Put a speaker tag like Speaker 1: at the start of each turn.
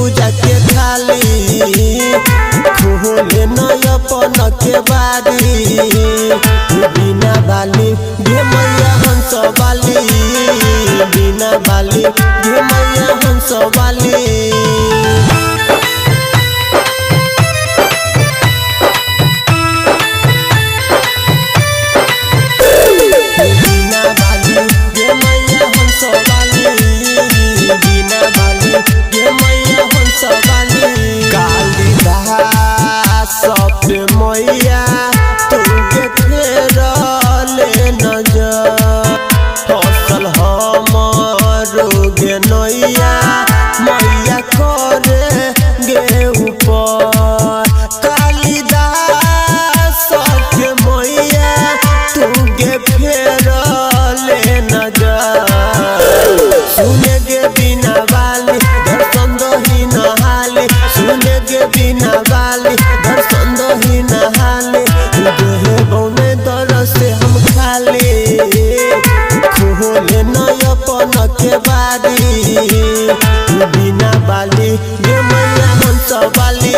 Speaker 1: पूजा के थाली खोले न अपन के बारी बिना बाली गे मैया हंस वाली बिना बाली गे मैया हंस वाली मैया तुके फेरले नजर फसल हमरो गे नैया मैया करे गे ऊपर कालिदास के मैया तुके फेरले नजर सुने गे बिना वाली दर्शन दही नहाले सुने गे बिना वाली दर्शन दही नहाले देहे बौने दर से हम खाले खोले न अपन के बारी बिना बाली गे मैया हंस वाली।